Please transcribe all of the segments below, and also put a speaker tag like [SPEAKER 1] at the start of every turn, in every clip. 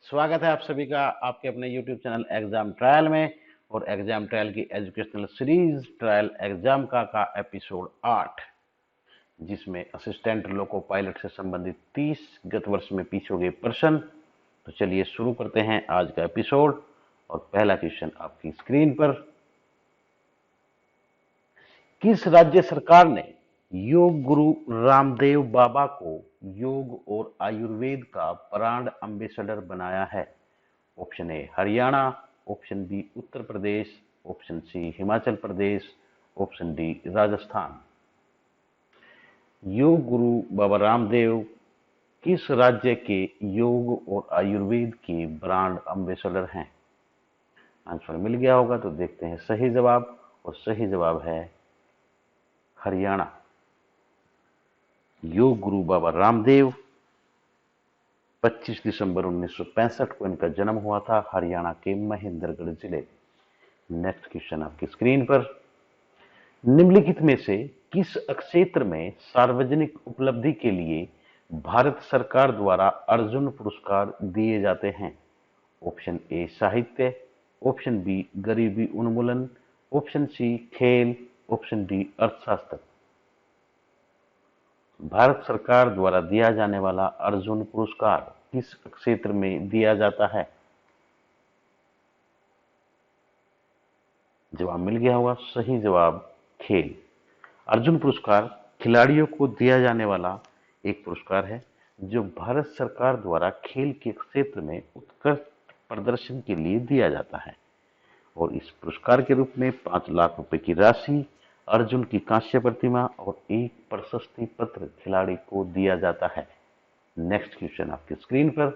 [SPEAKER 1] स्वागत है आप सभी का आपके अपने YouTube चैनल एग्जाम ट्रायल में। और एग्जाम ट्रायल की एजुकेशनल सीरीज ट्रायल एग्जाम का एपिसोड 8, जिसमें असिस्टेंट लोको पायलट से संबंधित 30 गत वर्ष में पूछे गए प्रश्न। तो चलिए शुरू करते हैं आज का एपिसोड। और पहला क्वेश्चन आपकी स्क्रीन पर। किस राज्य सरकार ने योग गुरु रामदेव बाबा को योग और आयुर्वेद का ब्रांड एम्बेसडर बनाया है? Option A Haryana, option B Uttar Pradesh, option C Himachal Pradesh, option D Rajasthan. योग गुरु बाबा रामदेव किस राज्य के योग और आयुर्वेद के ब्रांड एम्बेसडर हैं? आंसर मिल गया होगा तो देखते हैं सही जवाब। और सही जवाब है हरियाणा। योग गुरु बाबा रामदेव 25 दिसंबर 1965 को इनका जन्म हुआ था हरियाणा के महेंद्रगढ़ जिले। नेक्स्ट क्वेश्चन आपकी स्क्रीन पर। निम्नलिखित में से किस क्षेत्र में सार्वजनिक उपलब्धि के लिए भारत सरकार द्वारा अर्जुन पुरस्कार दिए जाते हैं? ऑप्शन ए साहित्य, ऑप्शन बी गरीबी उन्मूलन, ऑप्शन सी खेल, ऑप्शन डी अर्थशास्त्र। भारत सरकार द्वारा दिया जाने वाला अर्जुन पुरस्कार किस क्षेत्र में दिया जाता है? जवाब मिल गया होगा। सही जवाब खेल। अर्जुन पुरस्कार खिलाड़ियों को दिया जाने वाला एक पुरस्कार है जो भारत सरकार द्वारा खेल के क्षेत्र में उत्कृष्ट प्रदर्शन के लिए दिया जाता है। और इस पुरस्कार के रूप में 5 लाख रुपए की राशि, अर्जुन की कांस्य प्रतिमा और एक प्रशस्ति पत्र खिलाड़ी को दिया जाता है। नेक्स्ट क्वेश्चन आपकी स्क्रीन पर।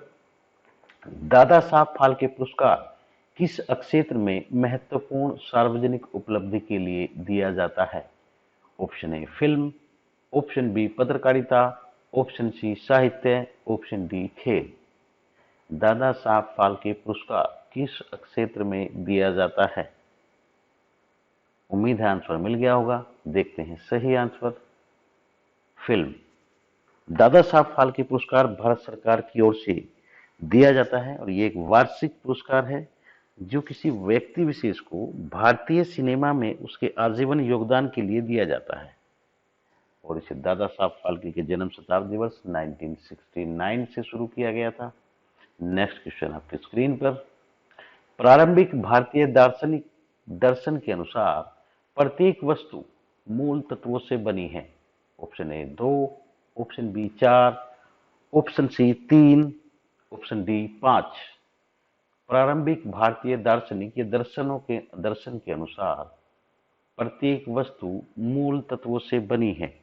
[SPEAKER 1] दादा साहब फाल्के पुरस्कार किस क्षेत्र में महत्वपूर्ण सार्वजनिक उपलब्धि के लिए दिया जाता है? Option A film, option B पत्रकारिता, ऑप्शन सी साहित्य, ऑप्शन डी खेल। दादा साहब फाल्के पुरस्कार किस क्षेत्र में दिया जाता है? उम्मीद है आंसर मिल गया होगा। देखते हैं सही आंसर फिल्म। दादा साहब फाल्के पुरस्कार भारत सरकार की ओर से दिया जाता है और ये एक वार्षिक पुरस्कार है जो किसी व्यक्ति विशेष को भारतीय सिनेमा में उसके आजीवन योगदान के लिए दिया जाता है। और इसे दादा साहब फाल्के के जन्म शताब्दी वर्ष 1969 से शुरू किया गया था। नेक्स्ट क्वेश्चन आपकी स्क्रीन पर। प्रारंभिक भारतीय दार्शनिक दर्शन के अनुसार प्रत्येक वस्तु मूल तत्वों से बनी है। Option A 2, option B 4, option C 3, option D 5। प्रारंभिक भारतीय दार्शनिक या दर्शन के अनुसार प्रत्येक वस्तु मूल तत्वों से बनी है।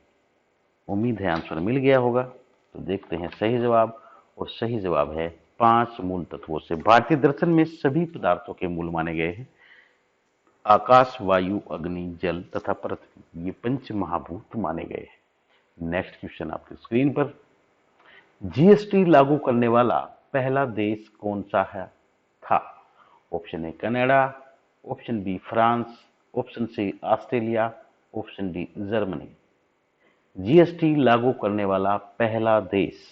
[SPEAKER 1] उम्मीद है आंसर मिल गया होगा तो देखते हैं सही जवाब। और सही जवाब है 5 मूल तत्वों से। भारतीय दर्शन में सभी पदार्थों के मूल माने गए हैं। आकाश, वायु, अग्नि, जल तथा पृथ्वी, ये 5 महाभूत माने गए हैं। नेक्स्ट क्वेश्चन आपकी स्क्रीन पर। जीएसटी लागू करने वाला पहला देश कौन सा है था? Option A Canada, option B France, option C Australia, option D Germany. GST लागू करने वाला पहला देश।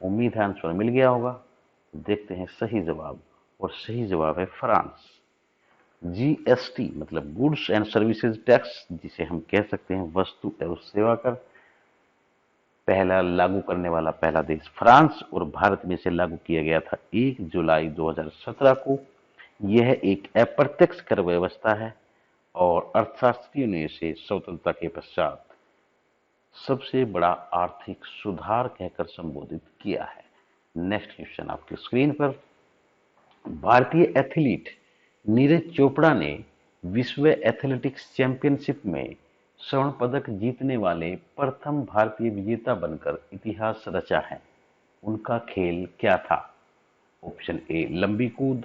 [SPEAKER 1] उम्मीद है आंसर मिल गया होगा। देखते हैं सही जवाब। और सही जवाब है फ्रांस। जीएसटी मतलब गुड्स एंड सर्विसेज टैक्स, जिसे हम कह सकते हैं वस्तु एवं सेवा कर, पहला लागू करने वाला पहला देश फ्रांस और भारत में से लागू किया गया था 1 जुलाई 2017 को। यह एक अप्रत्यक्ष कर व्यवस्था है और अर्थशास्त्रियों ने इसे स्वतंत्रता के पश्चात सबसे बड़ा आर्थिक सुधार कहकर संबोधित किया है। नेक्स्ट क्वेश्चन आपकी स्क्रीन पर। भारतीय एथलीट नीरज चोपड़ा ने विश्व एथलेटिक्स चैंपियनशिप में स्वर्ण पदक जीतने वाले प्रथम भारतीय विजेता बनकर इतिहास रचा है। उनका खेल क्या था? ऑप्शन ए लंबी कूद,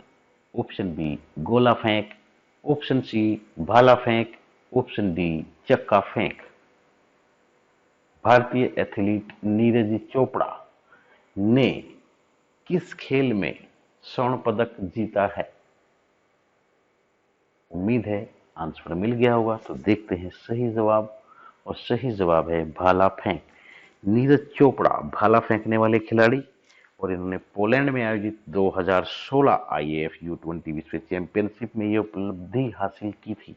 [SPEAKER 1] ऑप्शन बी गोला फेंक, ऑप्शन सी भाला फेंक, ऑप्शन डी चक्का फेंक। भारतीय एथलीट नीरज चोपड़ा ने किस खेल में स्वर्ण पदक जीता है? उम्मीद है आंसर मिल गया होगा तो देखते हैं सही जवाब। और सही जवाब है भाला फेंक। नीरज चोपड़ा भाला फेंकने वाले खिलाड़ी और इन्होंने पोलैंड में आयोजित 2016 आईएएफ U20 विश्व चैंपियनशिप में ये उपलब्धि हासिल की थी।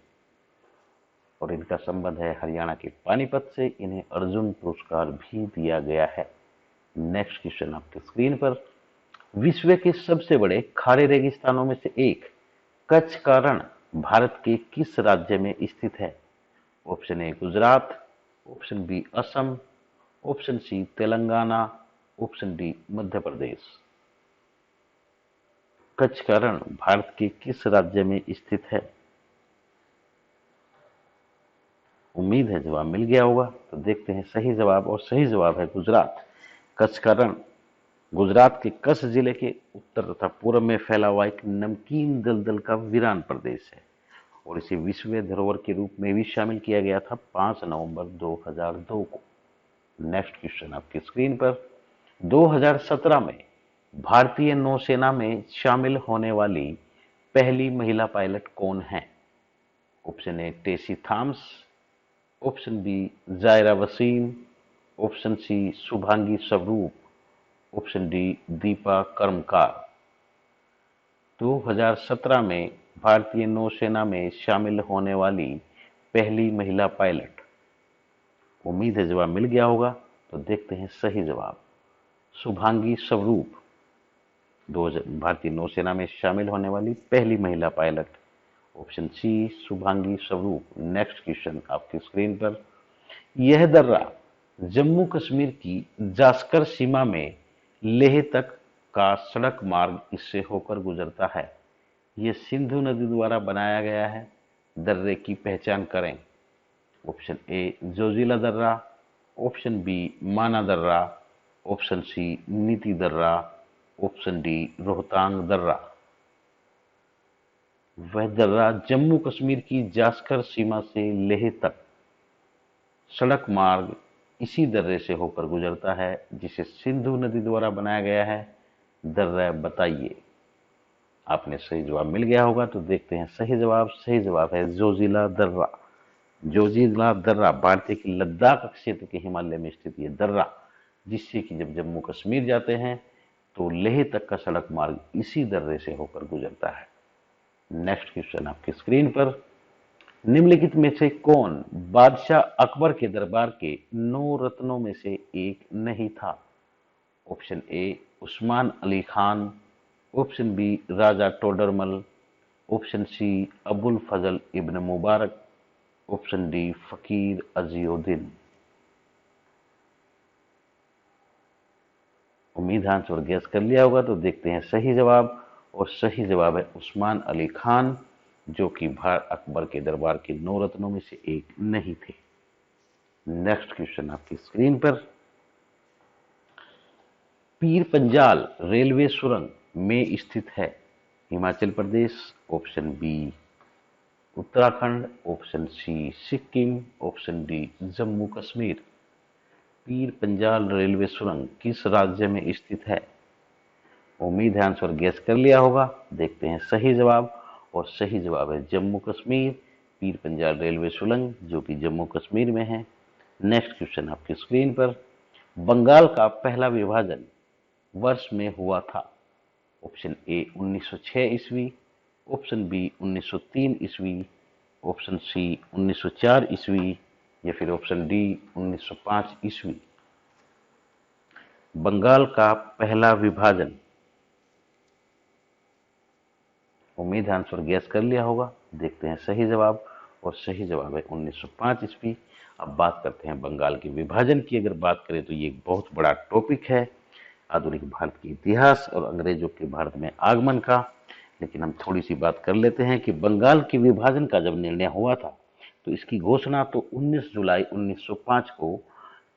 [SPEAKER 1] और इनका संबंध है हरियाणा के पानीपत से। इन्हें अर्जुन पुरस्कार भी दिया गया है। नेक्स्ट क्वेश्चन आपके स्क्रीन पर, विश्व के सबसे बड़े खारे रेगिस्तानों में से एक कच्छ का रण भारत के किस राज्य में स्थित है? Option A Gujarat, option B Assam, option C Telangana, option D Madhya Pradesh. Kutch का रण भारत के किस राज्य में स्थित है? उम्मीद है जवाब मिल गया होगा। तो देखते हैं सही जवाब, और सही जवाब है गुजरात। कच्छ का रण गुजरात के कच्छ जिले के उत्तर तथा पूर्व में फैला हुआ एक नमकीन दलदल का वीरान प्रदेश है, और इसे विश्व धरोहर के रूप में भी शामिल किया गया था 5 नवंबर 2002 को। नेक्स्ट क्वेश्चन आपकी स्क्रीन पर, 2017 में भारतीय नौसेना में शामिल होने वाली पहली महिला पायलट कौन है? Option A Tessy Thomas, option B Zaira Wasim, option C Shubhangi Swaroop, option D Deepa कर्मकार। 2017 में भारतीय नौसेना में शामिल होने वाली पहली महिला पायलट। उम्मीद है जवाब मिल गया होगा। तो देखते हैं सही जवाब, शुभांगी स्वरूप। भारतीय नौसेना में शामिल होने वाली पहली महिला पायलट, ऑप्शन सी शुभांगी स्वरूप। नेक्स्ट क्वेश्चन आपकी स्क्रीन पर, यह दर्रा जम्मू कश्मीर की जास्कर सीमा में लेह तक का सड़क मार्ग इससे होकर गुजरता है। यह सिंधु नदी द्वारा बनाया गया है। दर्रे की पहचान करें। ऑप्शन ए जोजिला दर्रा, ऑप्शन बी माना दर्रा, ऑप्शन सी नीति दर्रा, ऑप्शन डी रोहतांग दर्रा। वह दर्रा जम्मू कश्मीर की जास्कर सीमा से लेह तक सड़क मार्ग इसी दर्रे से होकर गुजरता है, जिसे सिंधु नदी द्वारा बनाया गया है। दर्रा बताइए। आपने सही जवाब मिल गया होगा। तो देखते हैं सही जवाब। सही जवाब है जोजिला दर्रा। जोजिला दर्रा भारतीय की लद्दाख क्षेत्र के हिमालय में स्थित ये दर्रा, जिससे कि जब जम्मू कश्मीर जाते हैं तो लेह तक का सड़क मार्ग इसी दर्रे से होकर गुजरता है। नेक्स्ट क्वेश्चन आपकी स्क्रीन पर, निम्नलिखित में से कौन बादशाह अकबर के दरबार के 9 रत्नों में से एक नहीं था? Option A Usman Ali Khan, option B Raja Todarmal, option C Abul Fazal ibn Mubarak, option D Fakir Azizuddin. उम्मीद है आंसर गैस कर लिया होगा। तो देखते हैं सही जवाब, और सही जवाब है उस्मान अली खान, जो कि अकबर के दरबार के 9 रत्नों में से एक नहीं थे। नेक्स्ट क्वेश्चन आपकी स्क्रीन पर, पीर पंजाल रेलवे सुरंग में स्थित है? Himachal Pradesh, option B Uttarakhand, option C Sikkim, option D Jammu Kashmir. Pir Panjal railway सुरंग किस राज्य में स्थित है? उम्मीद है आंसर गैस कर लिया होगा। देखते हैं सही जवाब, और सही जवाब है जम्मू कश्मीर। पीर पंजाल रेलवे सुरंग जो कि जम्मू कश्मीर में है। नेक्स्ट क्वेश्चन आपकी स्क्रीन पर, बंगाल का पहला विभाजन वर्ष में हुआ था? ऑप्शन ए 1906 ईस्वी, ऑप्शन बी 1903 ईस्वी, ऑप्शन सी 1904 ईस्वी, या फिर ऑप्शन डी 1905 ईस्वी। बंगाल का पहला विभाजन। उम्मीद है आंसर गैस कर लिया होगा। देखते हैं सही जवाब, और सही जवाब है 1905 ईस्वी। अब बात करते हैं बंगाल के विभाजन की। अगर बात करें तो ये एक बहुत बड़ा टॉपिक है, आधुनिक भारत के इतिहास और अंग्रेजों के भारत में आगमन का। लेकिन हम थोड़ी सी बात कर लेते हैं कि बंगाल के विभाजन का जब निर्णय हुआ था, तो इसकी घोषणा तो 19 जुलाई 1905 को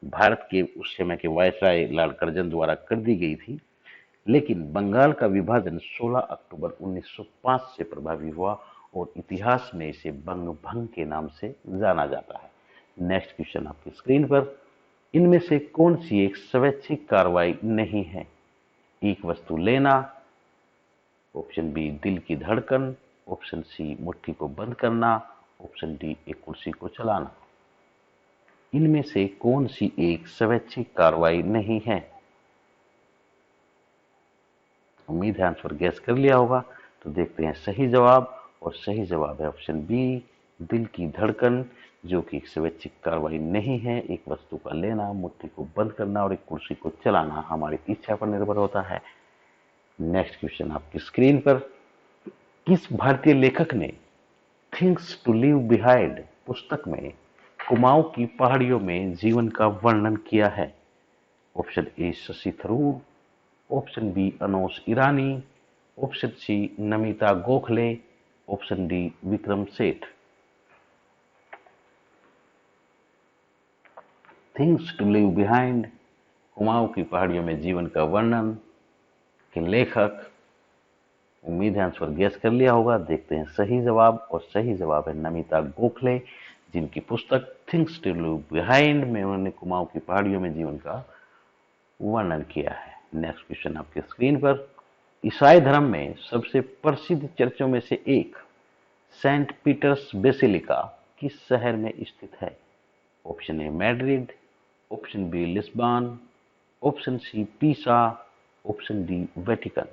[SPEAKER 1] भारत के उस समय के वायसराय लाल करजन द्वारा कर दी गई थी। लेकिन बंगाल का विभाजन 16 अक्टूबर 1905 से प्रभावी हुआ, और इतिहास में इसे बंग भंग के नाम से जाना जाता है। नेक्स्ट क्वेश्चन आपकी स्क्रीन पर, इनमें से कौन सी एक स्वैच्छिक कार्रवाई नहीं है? एक वस्तु लेना, ऑप्शन बी दिल की धड़कन, ऑप्शन सी मुट्ठी को बंद करना, ऑप्शन डी एक कुर्सी को चलाना। इनमें से कौन सी एक स्वैच्छिक कार्रवाई नहीं है? उम्मीद है आंसर गैस कर लिया होगा। तो देखते हैं सही जवाब, और सही जवाब है ऑप्शन बी, दिल की धड़कन, जो कि एक स्वैच्छिक कार्रवाई नहीं है। एक वस्तु का लेना, मुट्ठी को बंद करना और एक कुर्सी को चलाना हमारी इच्छा पर निर्भर होता है। नेक्स्ट क्वेश्चन आपकी स्क्रीन पर, किस भारतीय लेखक ने थिंग्स टू लीव बिहाइंड पुस्तक में कुमाऊं की पहाड़ियों में जीवन का वर्णन किया है? Option A Shashi Tharoor, option B Anosh Irani, option C Namita Gokhale, option D Vikram Seth. Things to leave behind, Kumaon की पहाड़ियों में जीवन का वर्णन के लेखक, उम्मीद है आंसर गैस कर लिया होगा। देखते हैं सही जवाब, और सही जवाब है नमिता गोखले, जिनकी पुस्तक थिंग्स टू लीव बिहाइंड में उन्होंने कुमाऊं की पहाड़ियों में जीवन का वर्णन किया है। नेक्स्ट क्वेश्चन आपके स्क्रीन पर, ईसाई धर्म में सबसे प्रसिद्ध चर्चों में से एक सेंट पीटर्स बेसिलिका किस शहर में स्थित है? Option A Madrid, option B Lisbon, option C Pisa, option D Vatican.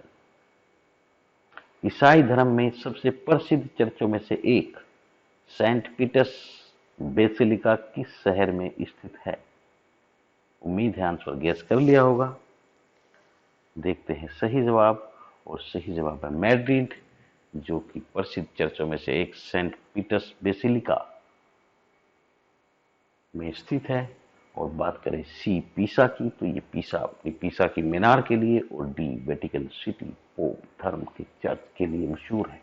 [SPEAKER 1] ईसाई धर्म में सबसे प्रसिद्ध चर्चों में से एक सेंट पीटर्स बेसिलिका किस शहर में स्थित है? उम्मीद है आंसर गैस कर लिया होगा। देखते हैं सही जवाब, और सही जवाब है मैड्रिड, जो कि प्रसिद्ध चर्चों में से एक सेंट पीटर्स बेसिलिका में स्थित है। और बात करें सी पीसा की, तो ये पीसा अपनी पीसा की मीनार के लिए, और डी वेटिकन सिटी पोप धर्म के चर्च के लिए मशहूर है।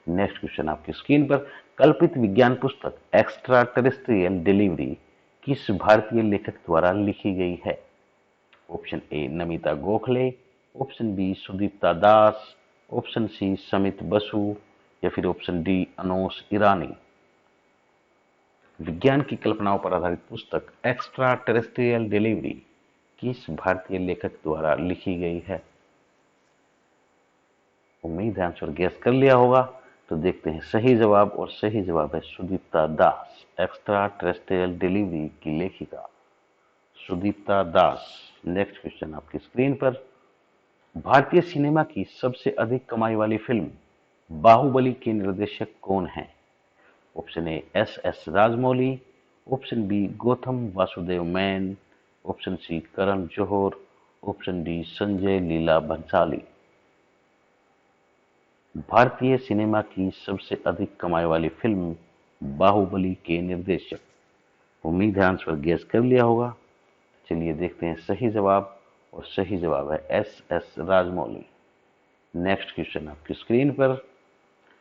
[SPEAKER 1] नेक्स्ट क्वेश्चन आपकी स्क्रीन पर, कल्पित विज्ञान पुस्तक एक्स्ट्रा टेरेस्ट्रियल डिलीवरी किस भारतीय लेखक द्वारा लिखी गई है? Option A Namita Gokhale, option B Sudipta Das, option C Samit Basu, या फिर ऑप्शन डी अनोश ईरानी। विज्ञान की कल्पनाओं पर आधारित पुस्तक एक्स्ट्रा टेरेस्ट्रियल डिलीवरी किस भारतीय लेखक द्वारा लिखी गई है? उम्मीद है आंसर गैस कर लिया होगा। तो देखते हैं सही जवाब, और सही जवाब है सुदीप्ता दास। एक्स्ट्रा टेरेस्ट्रियल डिलीवरी की लेखिका सुदीप्ता दास। नेक्स्ट क्वेश्चन आपकी स्क्रीन पर, भारतीय सिनेमा की सबसे अधिक कमाई वाली फिल्म बाहुबली के निर्देशक कौन है? Option A S S Rajamouli, option B Gautham Vasudev Menon, option C Karan Johar, option D Sanjay Leela Bhansali. भारतीय सिनेमा की सबसे अधिक कमाई वाली फिल्म बाहुबली के निर्देशक, उम्मीद है आंसर गैस कर लिया होगा। चलिए देखते हैं सही जवाब, और सही जवाब है S S Rajamouli. Next question आपकी स्क्रीन पर,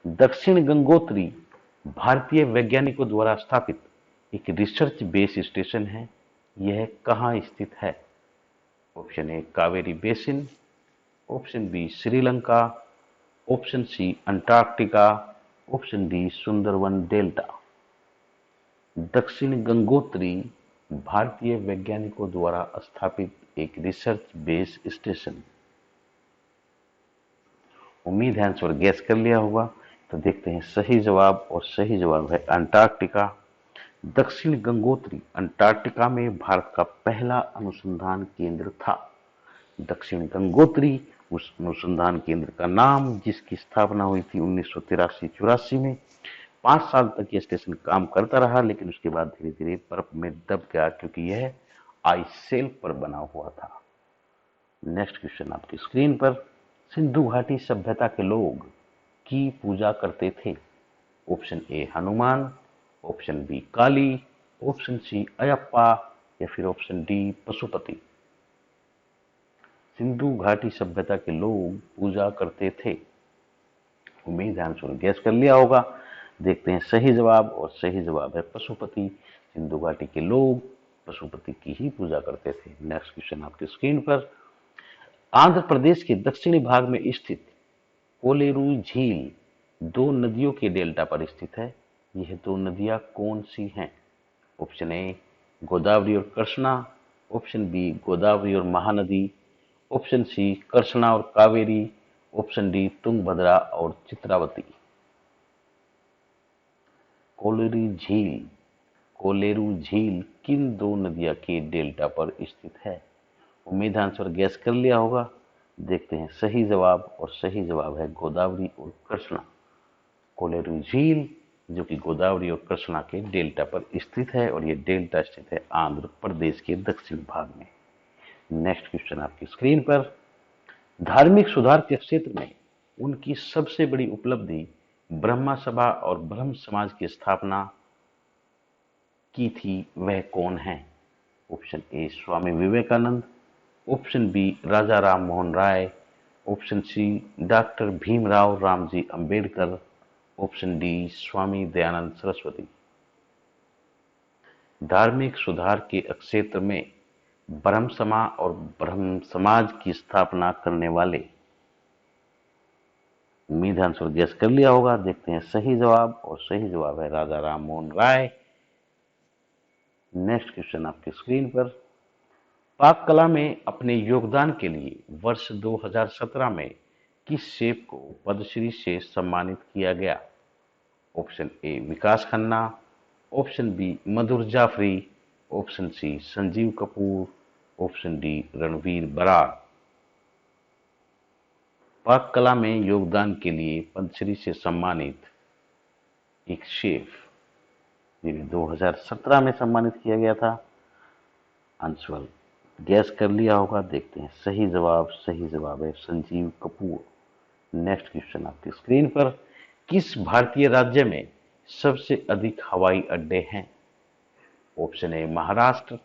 [SPEAKER 1] दक्षिण गंगोत्री भारतीय वैज्ञानिकों द्वारा स्थापित एक रिसर्च बेस स्टेशन है। यह कहाँ स्थित है? Option A Kaveri basin, option B Sri Lanka, option C Antarctica, option D Sundarban delta. Dakshin Gangotri भारतीय वैज्ञानिकों द्वारा स्थापित एक रिसर्च बेस स्टेशन, उम्मीद है आंसर गैस कर लिया होगा। तो देखते हैं सही जवाब, और सही जवाब है अंटार्कटिका। दक्षिण गंगोत्री अंटार्कटिका में भारत का पहला अनुसंधान केंद्र था। दक्षिण गंगोत्री उस अनुसंधान केंद्र का नाम, जिसकी स्थापना हुई थी 1983-84 में। 5 साल तक यह स्टेशन काम करता रहा, लेकिन उसके बाद धीरे धीरे बर्फ में दब गया, क्योंकि यह आइस शेल्फ पर बना हुआ था। नेक्स्ट क्वेश्चन आपकी स्क्रीन पर, सिंधु घाटी सभ्यता के लोग की पूजा करते थे। Option A Hanuman, option B Kali, option C Ayyappa, या फिर ऑप्शन डी पशुपति। सिंधु घाटी सभ्यता के लोग पूजा करते थे, उम्मीद है आंसर गैस कर लिया होगा। देखते हैं सही जवाब, और सही जवाब है पशुपति। सिंधु घाटी के लोग पशुपति की ही पूजा करते थे। नेक्स्ट क्वेश्चन आपकी स्क्रीन पर, आंध्र प्रदेश के दक्षिणी भाग में स्थित कोलेरू झील 2 नदियों के डेल्टा पर स्थित है। यह 2 नदियां कौन सी हैं? ऑप्शन ए गोदावरी और कृष्णा, ऑप्शन बी गोदावरी और महानदी, ऑप्शन सी कृष्णा और कावेरी, ऑप्शन डी तुंगभद्रा और चित्रावती। कोलेरू झील किन 2 नदियों के डेल्टा पर स्थित है? उम्मीद आंसर गैस कर लिया होगा। देखते हैं सही जवाब, और सही जवाब है गोदावरी और कृष्णा। कोलेरू झील जो कि गोदावरी और कृष्णा के डेल्टा पर स्थित है, और ये डेल्टा स्थित है आंध्र प्रदेश के दक्षिण भाग में। नेक्स्ट क्वेश्चन आपकी स्क्रीन पर। धार्मिक सुधार के क्षेत्र में उनकी सबसे बड़ी उपलब्धि ब्रह्मा सभा और ब्रह्म समाज की स्थापना की थी, वह कौन है? Option A Swami Vivekananda, option B Raja Ram Mohan Roy, option C doctor Bhimrao Ramji Ambedkar, option D Swami Dayanand Saraswati. धार्मिक सुधार के क्षेत्र में ब्रह्म समा और ब्रह्म समाज की स्थापना करने वाले, उम्मीद है आंसर गेस कर लिया होगा। देखते हैं सही जवाब, और सही जवाब है राजा राम मोहन राय। नेक्स्ट क्वेश्चन आपकी स्क्रीन पर। पाक कला में अपने योगदान के लिए वर्ष 2017 में किस शेफ को पद्मश्री से सम्मानित किया गया? Option A Vikas Khanna, option B Madhur Jaffrey, option C Sanjeev Kapoor, option D Ranveer Brar. पाक कला में योगदान के लिए पद्मश्री से सम्मानित एक शेफ, जिन्हें 2017 में सम्मानित किया गया था। आंसर गैस कर लिया होगा। देखते हैं सही जवाब, सही जवाब है संजीव कपूर। नेक्स्ट क्वेश्चन आपकी स्क्रीन पर। किस भारतीय राज्य में सबसे अधिक हवाई अड्डे हैं? Option A Maharashtra,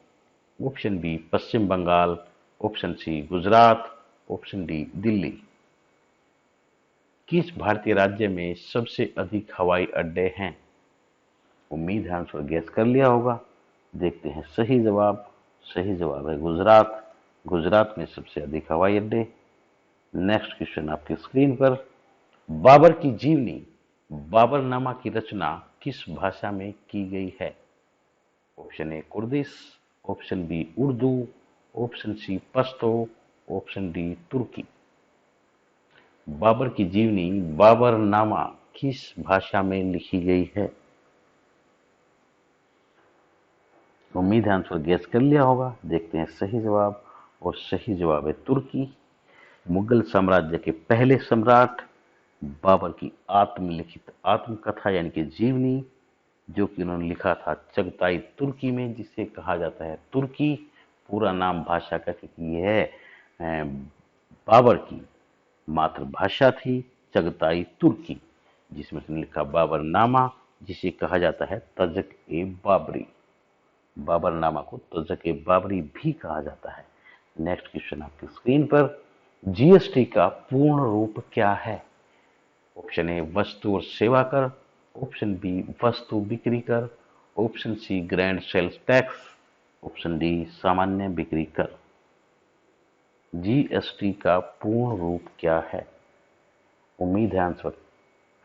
[SPEAKER 1] option B Paschim Bangal, option C Gujarat, option D Delhi. किस भारतीय राज्य में सबसे अधिक हवाई अड्डे हैं? उम्मीद है आंसर गैस कर लिया होगा। देखते हैं सही जवाब, सही जवाब है गुजरात। गुजरात में सबसे अधिक हवाई अड्डे। नेक्स्ट क्वेश्चन आपकी स्क्रीन पर। बाबर की जीवनी बाबरनामा की रचना किस भाषा में की गई है? Option A Kurdish, option B Urdu, option C Pashto, option D तुर्की। बाबर की जीवनी बाबरनामा किस भाषा में लिखी गई है? उम्मीद है आंसर गेस कर लिया होगा। देखते हैं सही जवाब, और सही जवाब है तुर्की। मुगल साम्राज्य के पहले सम्राट बाबर की आत्मलिखित आत्मकथा यानी कि जीवनी, जो कि उन्होंने लिखा था चगताई तुर्की में, जिसे कहा जाता है तुर्की पूरा नाम भाषा का, क्योंकि यह बाबर की मातृभाषा थी चगताई तुर्की, जिसमें उसने लिखा बाबरनामा, जिसे कहा जाता है तजक ए बाबरी। बाबरनामा को तजक ए बाबरी भी कहा जाता है। नेक्स्ट क्वेश्चन आपकी स्क्रीन पर। जीएसटी का पूर्ण रूप क्या है? ऑप्शन ए वस्तु और सेवा कर, ऑप्शन बी वस्तु बिक्री कर, option C grand sales tax, option D सामान्य बिक्री कर। जीएसटी का पूर्ण रूप क्या है? उम्मीद है आंसर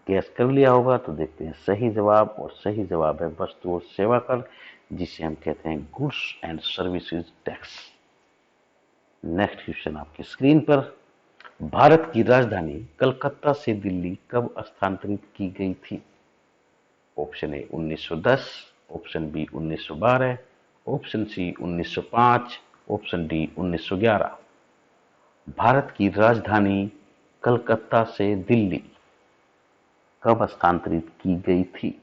[SPEAKER 1] गैस कर लिया होगा। तो देखते हैं सही जवाब, और सही जवाब है वस्तु और सेवा कर, जिसे हम कहते हैं goods and services tax. Next question आपकी स्क्रीन पर। भारत की राजधानी कलकत्ता से दिल्ली कब स्थानांतरित की गई थी? Option A 1910, option B 1912, option C 1905, option D 1911। Bharat की राजधानी कलकत्ता से दिल्ली कब स्थानांतरित की गई थी?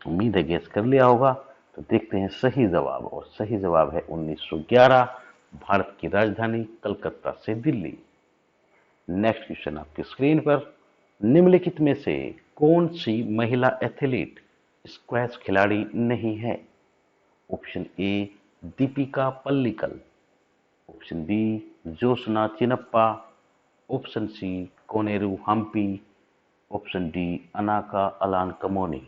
[SPEAKER 1] उम्मीद है गेस कर लिया होगा। तो देखते हैं सही जवाब, और सही जवाब है 1911। भारत की राजधानी कलकत्ता से दिल्ली। नेक्स्ट क्वेश्चन आपकी स्क्रीन पर। निम्नलिखित में से कौन सी महिला एथलीट स्क्वैश खिलाड़ी नहीं है? Option A Dipika Pallikal, option B Joshna Chinappa, option C Koneru Humpy, option D Anaka Alankamony.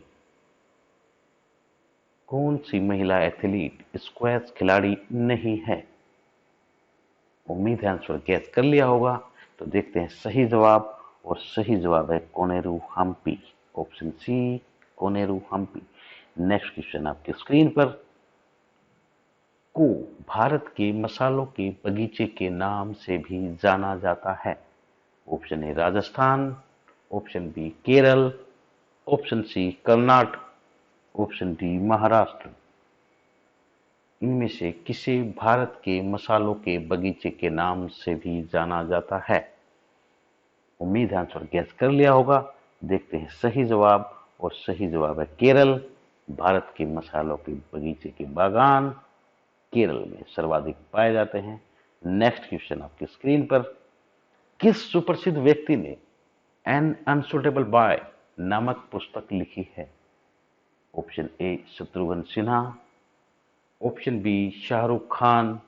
[SPEAKER 1] कौन सी महिला एथलीट स्क्वैश खिलाड़ी नहीं है? उम्मीद है आंसर गैस कर लिया होगा। तो देखते हैं सही जवाब, और सही जवाब है Koneru Humpy, option C Koneru Humpy. Next question आपके स्क्रीन पर। को भारत के मसालों के बगीचे के नाम से भी जाना जाता है? Option A Rajasthan, option B Kerala, option C Karnataka, option D Maharashtra. इनमें से किसे भारत के मसालों के बगीचे के नाम से भी जाना जाता है? उम्मीद है आंसर गैस कर लिया होगा। देखते हैं सही जवाब, और सही जवाब है केरल। भारत के मसालों के बगीचे के बागान केरल में सर्वाधिक पाए जाते हैं। नेक्स्ट क्वेश्चन आपकी स्क्रीन पर। किस सुप्रसिद्ध व्यक्ति ने एन अनसुटेबल बॉय नामक पुस्तक लिखी है? Option A Shatrughan Sinha, option B Shahrukh Khan,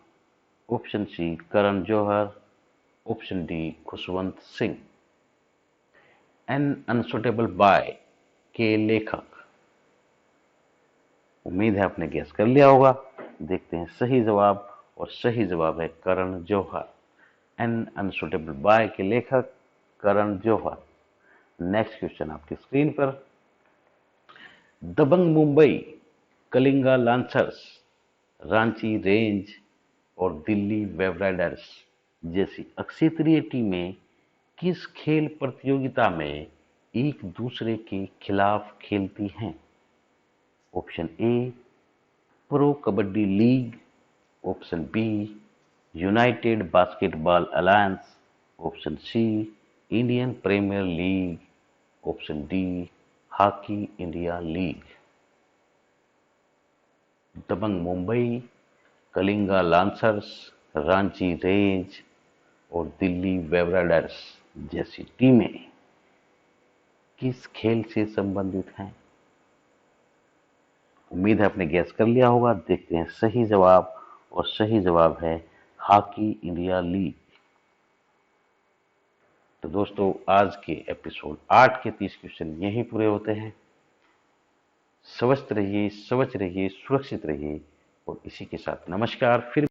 [SPEAKER 1] option C Karan Johar, option D Khushwant Singh. An unsuitable boy के लेखक, उम्मीद है आपने गेस कर लिया होगा। देखते हैं सही जवाब, और सही जवाब है Karan Johar. N unsuitable boy के लेखक करण जौहर। नेक्स्ट क्वेश्चन आपकी स्क्रीन पर। दबंग मुंबई, कलिंगा लांसर्स, रांची रेंज और दिल्ली वेव राइडर्स जैसी क्षेत्रीय टीमें किस खेल प्रतियोगिता में एक दूसरे के खिलाफ खेलती हैं? Option A pro kabaddi league, option B united basketball alliance, option C Indian premier league, option D hockey India league. Dabang Mumbai, Kalinga lancers, Ranchi rays और दिल्ली वेव राइडर्स जैसी टीमें किस खेल से संबंधित हैं? उम्मीद है आपने गैस कर लिया होगा। देखते हैं सही जवाब, और सही जवाब है हॉकी इंडिया लीग। तो दोस्तों, आज के एपिसोड 8 के 30 क्वेश्चन यहीं पूरे होते हैं। स्वस्थ रहिए, स्वच्छ रहिए, सुरक्षित रहिए, और इसी के साथ नमस्कार। फिर